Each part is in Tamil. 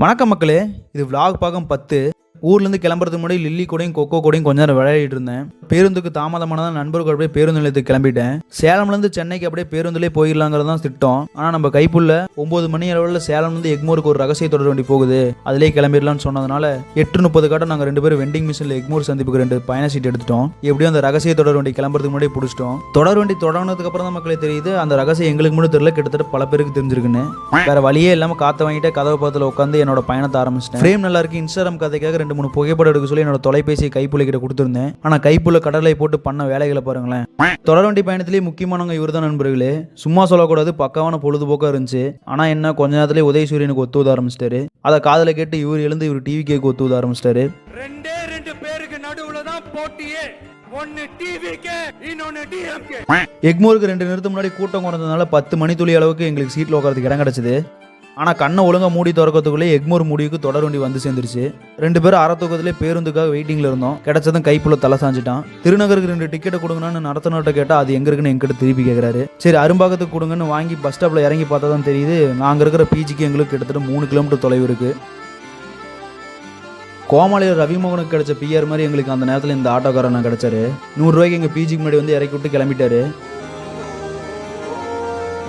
வணக்கம் மக்களே, இது vlog பாகம் 10. ஊர்லேருந்து கிளம்புறதுக்கு முன்னாடி லில்லி கூடயும் கொக்கோ கூடயும் கொஞ்ச நேரம் விளையாடிட்டு இருந்தேன். பேருந்துக்கு தாமதமானதான் நண்பர்கள் அப்படியே பேருந்து நிலையத்துக்கு கிளம்பிட்டேன். சேலம்லேருந்து சென்னைக்கு அப்படியே பேருந்துலேயே போயிடலாங்கிறது தான் திட்டம். ஆனால் நம்ம கைப்புள்ள 9 மணி அளவில் சேலம்லேருந்து எக்மோருக்கு ஒரு ரகசிய தொடர் வண்டி போகுது, அதிலே கிளம்பிடலாம்னு சொன்னதுனால 8:30 காட்ட நாங்கள் 2 பேரும் வெண்டிங் மிஷினில் எக்மோர் சந்திப்புக்கு 2 பயண சீட் எடுத்துட்டோம். எப்படியும் அந்த ரகசிய தொடர் வண்டி கிளம்புறதுக்கு முன்னாடி பிடிச்சிட்டோம். தொடர் வண்டி தொடங்கினதுக்கு அப்புறம் தான் மக்களே தெரியுது அந்த ரகசியம் எங்களுக்கு மட்டும் தெரியல, கிட்டத்தட்ட பல பேருக்கு தெரிஞ்சிருக்குன்னு. வேற வழியே இல்லாமல் காற்ற வாங்கிட்டு கதவை பக்கத்தில் உட்காந்து என்னோட பயணத்தை ஆரம்பிச்சிட்டேன். ஃப்ரேம் நல்லா இருக்கு, இன்ஸ்டாகிராம் கதைக்காக 2-3 புகைப்படம் எடுக்க சொல்லி என்னோட தொலைபேசியை கைப்புள்ள கிட்ட கொடுத்துருந்தேன். ஆனா கைப்புள்ள கடலை போட்டு பண்ண வேலைகளை பாருங்களேன். தொடர்வண்டி பயணத்திலேயே முக்கியமானவங்க இவர் தான் நண்பர்களே. சும்மா சொல்லக்கூடாது, பக்காவான பொழுதுபோக்கா இருந்துச்சு. ஆனா என்ன, கொஞ்ச நேரத்திலே உதயசூரியனுக்கு ஒத்துவத ஆரம்பிச்சிட்டாரு. அதை காதல கேட்டு இவர் எழுந்து இவர் டிவி கேக்கு ஒத்துவத ஆரம்பிச்சிட்டாரு. 2 பேருக்கு நடுவுல தான் போட்டியே. எக்மோருக்கு 2 நிறுத்தம் முன்னாடி கூட்டம் குறைஞ்சதுனால 10 மணி துளி அளவுக்கு எங்களுக்கு சீட்ல உட்காரதுக்கு இடம் கிடைச்சது. ஆனால் கண்ணை ஒழுங்காக மூடி திறக்கிறதுக்குள்ளே எக்மோர் முடிவுக்கு தொடர் வண்டி வந்து சேர்ந்துருச்சு. 2 பேரும் அரை தூக்கத்திலே பேருந்துக்காக வெயிட்டிங்கில் இருந்தோம். கிடைச்சதும் கைப்புள்ள தலை சாஞ்சிட்டான். திருநகருக்கு 2 டிக்கெட்டை கொடுங்கன்னு நடத்தினர்கிட்ட கேட்டால் அது எங்கே இருக்குன்னு எங்கிட்ட திருப்பி கேட்குறாரு. சரி அரும்பாக்கத்துக்கு கொடுங்கன்னு வாங்கி பஸ் ஸ்டாப்பில் இறங்கி பார்த்தா தான் தெரியுது நாங்கள் இருக்கிற பிஜிக்கு எங்களுக்கு கிட்டத்தட்ட 3 கிலோமீட்டர் தொலைவு இருக்குது. கோமாளியில் ரவிமோகனுக்கு கிடைச்ச பிஆர் மாதிரி எங்களுக்கு அந்த நேரத்தில் இந்த ஆட்டோக்காரன் நான் கிடைச்சாரு. 100 ரூபாய்க்கு எங்கள் பிஜிக்கு முன்னாடி வந்து இறக்கி விட்டு கிளம்பிட்டாரு.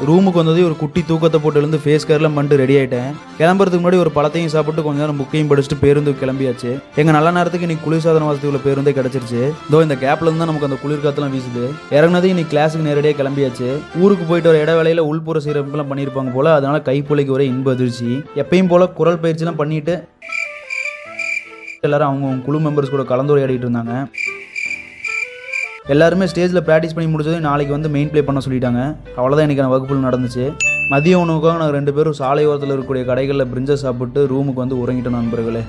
ரூமுக்கு வந்தது ஒரு குட்டி தூக்கத்தை போட்டு எழுந்து ஃபேஸ் கேர்லாம் பண்ணிட்டு ரெடி ஆகிட்டேன். கிளம்புறதுக்கு முன்னாடி ஒரு பழத்தையும் சாப்பிட்டு கொஞ்ச நேரம் புக்கையும் படிச்சுட்டு பேருந்து கிளம்பியாச்சு. எங்கள் நல்ல நேரத்துக்கு இன்னைக்கு குளிர்சாதன வசதி உள்ள பேருந்தே கிடச்சிருச்சு. இதோ இந்த கேப்ல இருந்து தான் நமக்கு அந்த குளிர் காற்றுலாம் வீசுது. இறங்கினது இன்னைக்கு கிளாஸுக்கு நேரடியாக கிளம்பியாச்சு. ஊருக்கு போயிட்டு ஒரு இடைவேளையில் உள்புற சீரமைப்புலாம் பண்ணியிருப்பாங்க போல, அதனால கைப்புள்ளைக்கு ஒரே இன்ப அதிர்ச்சி. எப்பயும் போல குரல் பயிற்சிலாம் பண்ணிட்டு எல்லாரும் அவங்க குழு மெம்பர்ஸ் கூட கலந்துரையாடிட்டு இருந்தாங்க. எல்லாருமே ஸ்டேஜில் ப்ராக்டிஸ் பண்ணி முடிச்சது நாளைக்கு வந்து மெயின் ப்ளே பண்ண சொல்லிட்டாங்க. அவ்வளோதான் இன்றைக்கான வகுப்புகள் நடந்துச்சு. மதிய உணவுக்காக நாங்கள் 2 பேரும் சாலை ஓரத்தில் இருக்கக்கூடிய கடைகளில் பிரிஞ்சை சாப்பிட்டு ரூமுக்கு வந்து உறங்கிட்டோம் நண்பர்களே.